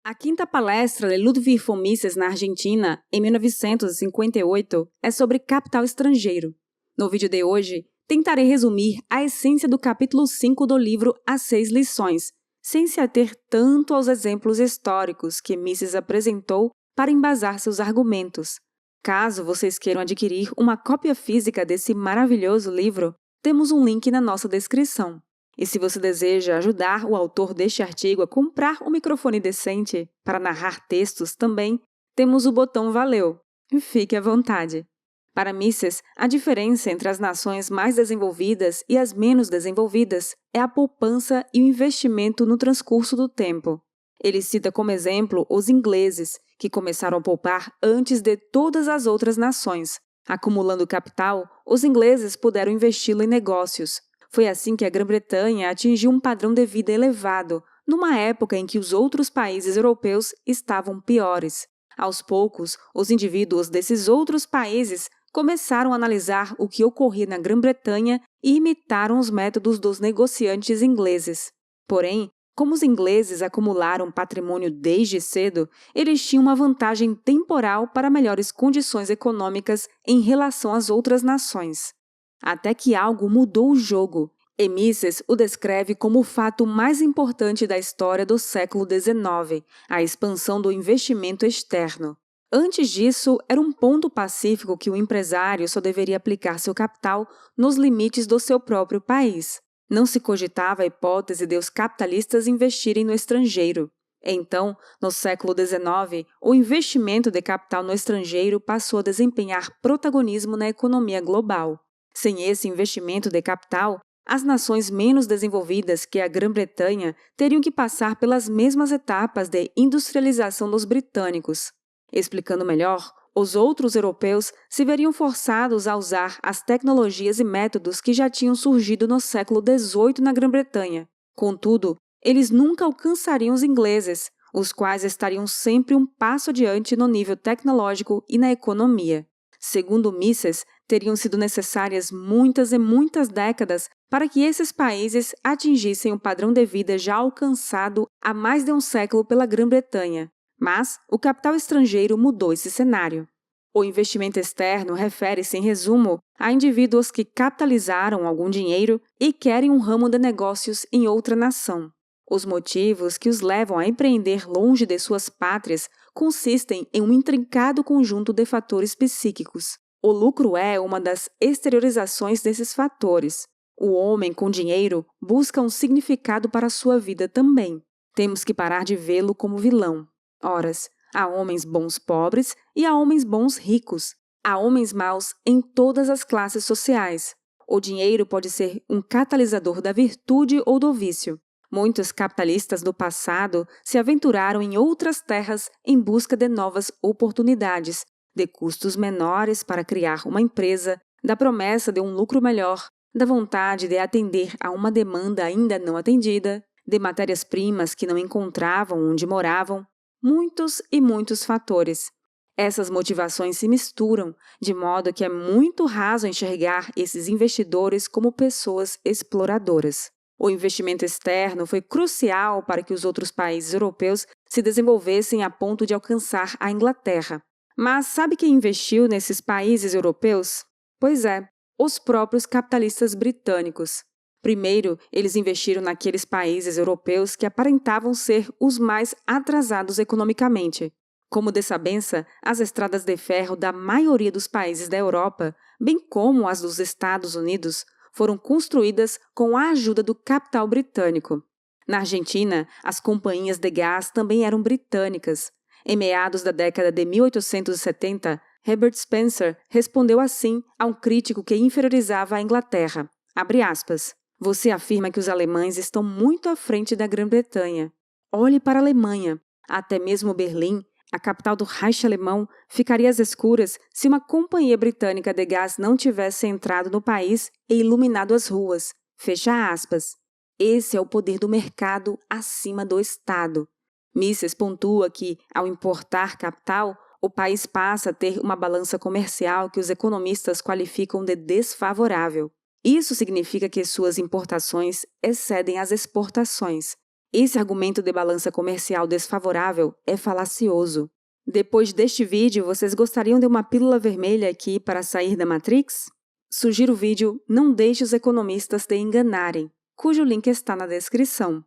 A quinta palestra de Ludwig von Mises na Argentina, em 1958, é sobre capital estrangeiro. No vídeo de hoje, tentarei resumir a essência do capítulo 5 do livro As 6 Lições, sem se ater tanto aos exemplos históricos que Mises apresentou para embasar seus argumentos. Caso vocês queiram adquirir uma cópia física desse maravilhoso livro, temos um link na nossa descrição. E se você deseja ajudar o autor deste artigo a comprar um microfone decente para narrar textos também, temos o botão Valeu. Fique à vontade. Para Mises, a diferença entre as nações mais desenvolvidas e as menos desenvolvidas é a poupança e o investimento no transcurso do tempo. Ele cita como exemplo os ingleses, que começaram a poupar antes de todas as outras nações. Acumulando capital, os ingleses puderam investi-lo em negócios. Foi assim que a Grã-Bretanha atingiu um padrão de vida elevado, numa época em que os outros países europeus estavam piores. Aos poucos, os indivíduos desses outros países começaram a analisar o que ocorria na Grã-Bretanha e imitaram os métodos dos negociantes ingleses. Porém, como os ingleses acumularam patrimônio desde cedo, eles tinham uma vantagem temporal para melhores condições econômicas em relação às outras nações. Até que algo mudou o jogo, e Mises o descreve como o fato mais importante da história do século XIX, a expansão do investimento externo. Antes disso, era um ponto pacífico que o empresário só deveria aplicar seu capital nos limites do seu próprio país. Não se cogitava a hipótese de os capitalistas investirem no estrangeiro. Então, no século XIX, o investimento de capital no estrangeiro passou a desempenhar protagonismo na economia global. Sem esse investimento de capital, as nações menos desenvolvidas que a Grã-Bretanha teriam que passar pelas mesmas etapas de industrialização dos britânicos. Explicando melhor, os outros europeus se veriam forçados a usar as tecnologias e métodos que já tinham surgido no século XVIII na Grã-Bretanha. Contudo, eles nunca alcançariam os ingleses, os quais estariam sempre um passo adiante no nível tecnológico e na economia. Segundo Mises, teriam sido necessárias muitas e muitas décadas para que esses países atingissem o padrão de vida já alcançado há mais de um século pela Grã-Bretanha. Mas o capital estrangeiro mudou esse cenário. O investimento externo refere-se, em resumo, a indivíduos que capitalizaram algum dinheiro e querem um ramo de negócios em outra nação. Os motivos que os levam a empreender longe de suas pátrias consistem em um intrincado conjunto de fatores psíquicos. O lucro é uma das exteriorizações desses fatores. O homem com dinheiro busca um significado para a sua vida também. Temos que parar de vê-lo como vilão. Horas, há homens bons pobres e há homens bons ricos. Há homens maus em todas as classes sociais. O dinheiro pode ser um catalisador da virtude ou do vício. Muitos capitalistas do passado se aventuraram em outras terras em busca de novas oportunidades, de custos menores para criar uma empresa, da promessa de um lucro melhor, da vontade de atender a uma demanda ainda não atendida, de matérias-primas que não encontravam onde moravam, muitos e muitos fatores. Essas motivações se misturam, de modo que é muito raso enxergar esses investidores como pessoas exploradoras. O investimento externo foi crucial para que os outros países europeus se desenvolvessem a ponto de alcançar a Inglaterra. Mas sabe quem investiu nesses países europeus? Pois é, os próprios capitalistas britânicos. Primeiro, eles investiram naqueles países europeus que aparentavam ser os mais atrasados economicamente. Como desabença, as estradas de ferro da maioria dos países da Europa, bem como as dos Estados Unidos, foram construídas com a ajuda do capital britânico. Na Argentina, as companhias de gás também eram britânicas. Em meados da década de 1870, Herbert Spencer respondeu assim a um crítico que inferiorizava a Inglaterra. Abre aspas. Você afirma que os alemães estão muito à frente da Grã-Bretanha. Olhe para a Alemanha. Até mesmo Berlim, a capital do Reich alemão, ficaria às escuras se uma companhia britânica de gás não tivesse entrado no país e iluminado as ruas. Fecha aspas. Esse é o poder do mercado acima do Estado. Mises pontua que, ao importar capital, o país passa a ter uma balança comercial que os economistas qualificam de desfavorável. Isso significa que suas importações excedem as exportações. Esse argumento de balança comercial desfavorável é falacioso. Depois deste vídeo, vocês gostariam de uma pílula vermelha aqui para sair da Matrix? Sugiro o vídeo Não Deixe os Economistas Te Enganarem, cujo link está na descrição.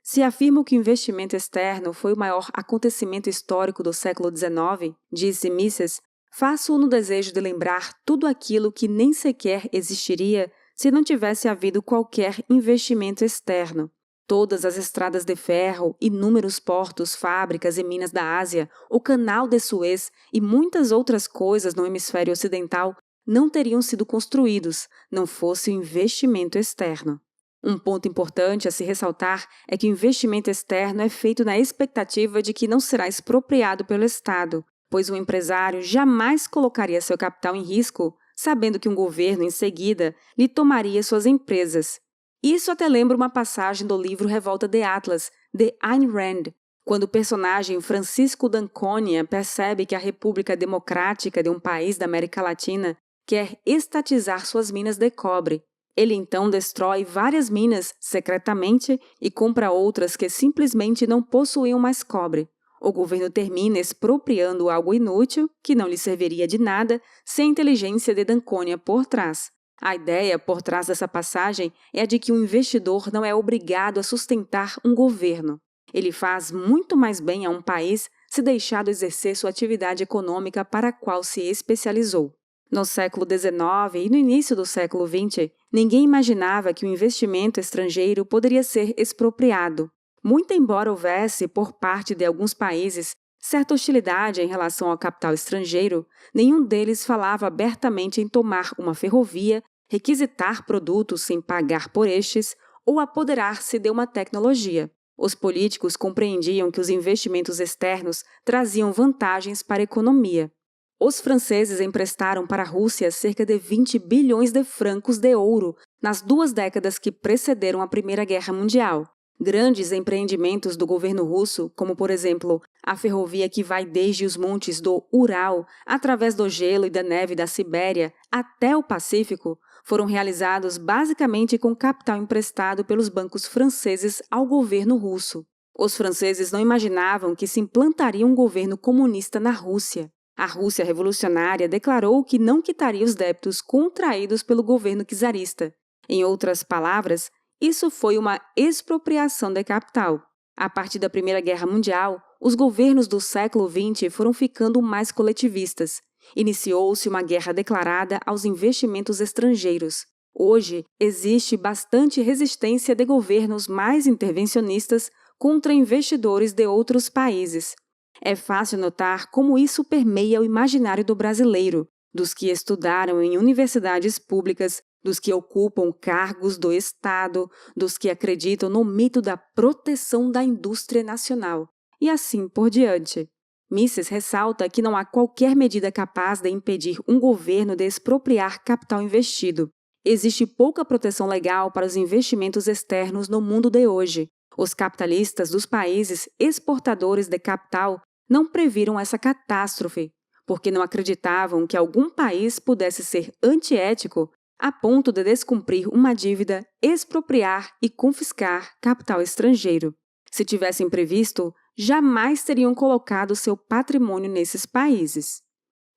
Se afirmo que o investimento externo foi o maior acontecimento histórico do século XIX, disse Mises, faço-o no desejo de lembrar tudo aquilo que nem sequer existiria se não tivesse havido qualquer investimento externo. Todas as estradas de ferro, inúmeros portos, fábricas e minas da Ásia, o canal de Suez e muitas outras coisas no hemisfério ocidental não teriam sido construídos, não fosse o investimento externo. Um ponto importante a se ressaltar é que o investimento externo é feito na expectativa de que não será expropriado pelo Estado, pois o empresário jamais colocaria seu capital em risco, sabendo que um governo, em seguida, lhe tomaria suas empresas. Isso até lembra uma passagem do livro Revolta de Atlas, de Ayn Rand, quando o personagem Francisco d'Anconia percebe que a República Democrática de um país da América Latina quer estatizar suas minas de cobre. Ele então destrói várias minas secretamente e compra outras que simplesmente não possuíam mais cobre. O governo termina expropriando algo inútil, que não lhe serviria de nada, sem a inteligência de d'Anconia por trás. A ideia por trás dessa passagem é a de que um investidor não é obrigado a sustentar um governo. Ele faz muito mais bem a um país se deixado exercer sua atividade econômica para a qual se especializou. No século XIX e no início do século XX, ninguém imaginava que o investimento estrangeiro poderia ser expropriado. Muito embora houvesse, por parte de alguns países, certa hostilidade em relação ao capital estrangeiro, nenhum deles falava abertamente em tomar uma ferrovia, requisitar produtos sem pagar por estes ou apoderar-se de uma tecnologia. Os políticos compreendiam que os investimentos externos traziam vantagens para a economia. Os franceses emprestaram para a Rússia cerca de 20 bilhões de francos de ouro nas 2 décadas que precederam a Primeira Guerra Mundial. Grandes empreendimentos do governo russo, como por exemplo a ferrovia que vai desde os montes do Ural, através do gelo e da neve da Sibéria até o Pacífico, foram realizados basicamente com capital emprestado pelos bancos franceses ao governo russo. Os franceses não imaginavam que se implantaria um governo comunista na Rússia. A Rússia revolucionária declarou que não quitaria os débitos contraídos pelo governo czarista. Em outras palavras, isso foi uma expropriação de capital. A partir da Primeira Guerra Mundial, os governos do século XX foram ficando mais coletivistas. Iniciou-se uma guerra declarada aos investimentos estrangeiros. Hoje, existe bastante resistência de governos mais intervencionistas contra investidores de outros países. É fácil notar como isso permeia o imaginário do brasileiro, dos que estudaram em universidades públicas, dos que ocupam cargos do Estado, dos que acreditam no mito da proteção da indústria nacional, e assim por diante. Mises ressalta que não há qualquer medida capaz de impedir um governo de expropriar capital investido. Existe pouca proteção legal para os investimentos externos no mundo de hoje. Os capitalistas dos países exportadores de capital não previram essa catástrofe, porque não acreditavam que algum país pudesse ser antiético a ponto de descumprir uma dívida, expropriar e confiscar capital estrangeiro. Se tivessem previsto, jamais teriam colocado seu patrimônio nesses países.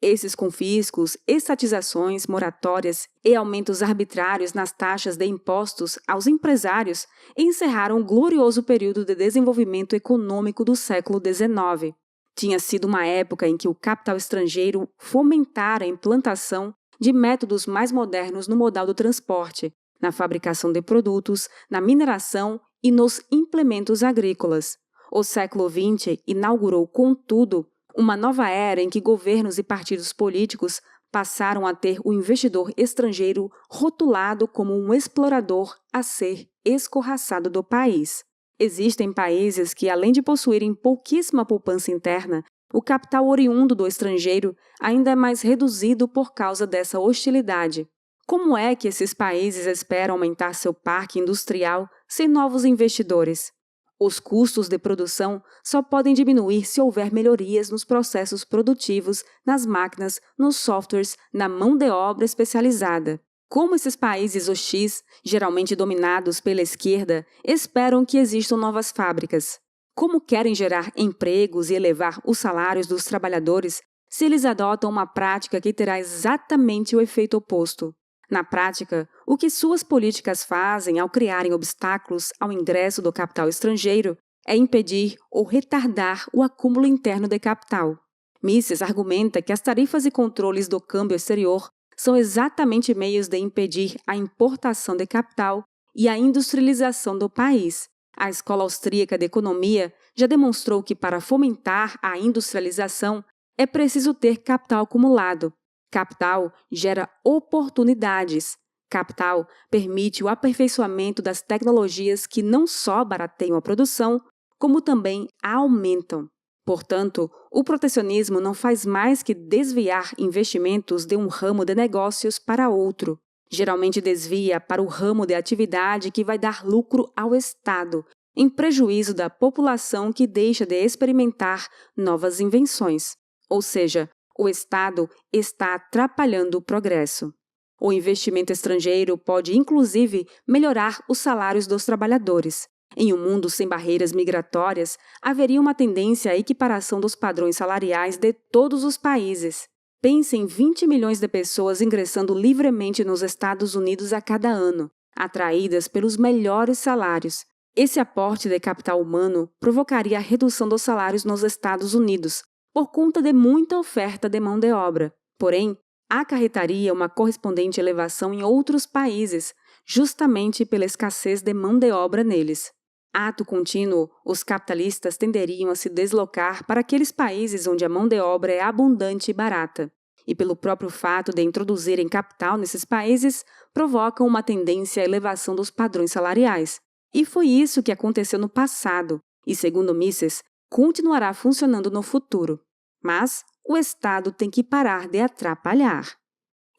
Esses confiscos, estatizações, moratórias e aumentos arbitrários nas taxas de impostos aos empresários encerraram o glorioso período de desenvolvimento econômico do século XIX. Tinha sido uma época em que o capital estrangeiro fomentara a implantação de métodos mais modernos no modal do transporte, na fabricação de produtos, na mineração e nos implementos agrícolas. O século XX inaugurou, contudo, uma nova era em que governos e partidos políticos passaram a ter o investidor estrangeiro rotulado como um explorador a ser escorraçado do país. Existem países que, além de possuírem pouquíssima poupança interna, o capital oriundo do estrangeiro ainda é mais reduzido por causa dessa hostilidade. Como é que esses países esperam aumentar seu parque industrial sem novos investidores? Os custos de produção só podem diminuir se houver melhorias nos processos produtivos, nas máquinas, nos softwares, na mão de obra especializada. Como esses países hostis, geralmente dominados pela esquerda, esperam que existam novas fábricas? Como querem gerar empregos e elevar os salários dos trabalhadores se eles adotam uma prática que terá exatamente o efeito oposto? Na prática, o que suas políticas fazem ao criarem obstáculos ao ingresso do capital estrangeiro é impedir ou retardar o acúmulo interno de capital. Mises argumenta que as tarifas e controles do câmbio exterior são exatamente meios de impedir a importação de capital e a industrialização do país. A Escola Austríaca de Economia já demonstrou que para fomentar a industrialização é preciso ter capital acumulado. Capital gera oportunidades. Capital permite o aperfeiçoamento das tecnologias que não só barateiam a produção, como também a aumentam. Portanto, o protecionismo não faz mais que desviar investimentos de um ramo de negócios para outro. Geralmente desvia para o ramo de atividade que vai dar lucro ao Estado, em prejuízo da população que deixa de experimentar novas invenções. Ou seja, o Estado está atrapalhando o progresso. O investimento estrangeiro pode, inclusive, melhorar os salários dos trabalhadores. Em um mundo sem barreiras migratórias, haveria uma tendência à equiparação dos padrões salariais de todos os países. Pense em 20 milhões de pessoas ingressando livremente nos Estados Unidos a cada ano, atraídas pelos melhores salários. Esse aporte de capital humano provocaria a redução dos salários nos Estados Unidos, por conta de muita oferta de mão de obra. Porém, acarretaria uma correspondente elevação em outros países, justamente pela escassez de mão de obra neles. Ato contínuo, os capitalistas tenderiam a se deslocar para aqueles países onde a mão de obra é abundante e barata, e pelo próprio fato de introduzirem capital nesses países, provocam uma tendência à elevação dos padrões salariais. E foi isso que aconteceu no passado, e segundo Mises, continuará funcionando no futuro. Mas o Estado tem que parar de atrapalhar.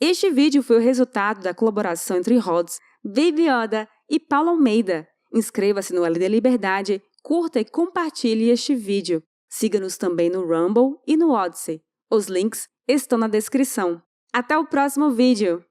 Este vídeo foi o resultado da colaboração entre Rhodes, Baby Yoda e Paulo Almeida. Inscreva-se no LD Liberdade, curta e compartilhe este vídeo. Siga-nos também no Rumble e no Odyssey. Os links estão na descrição. Até o próximo vídeo!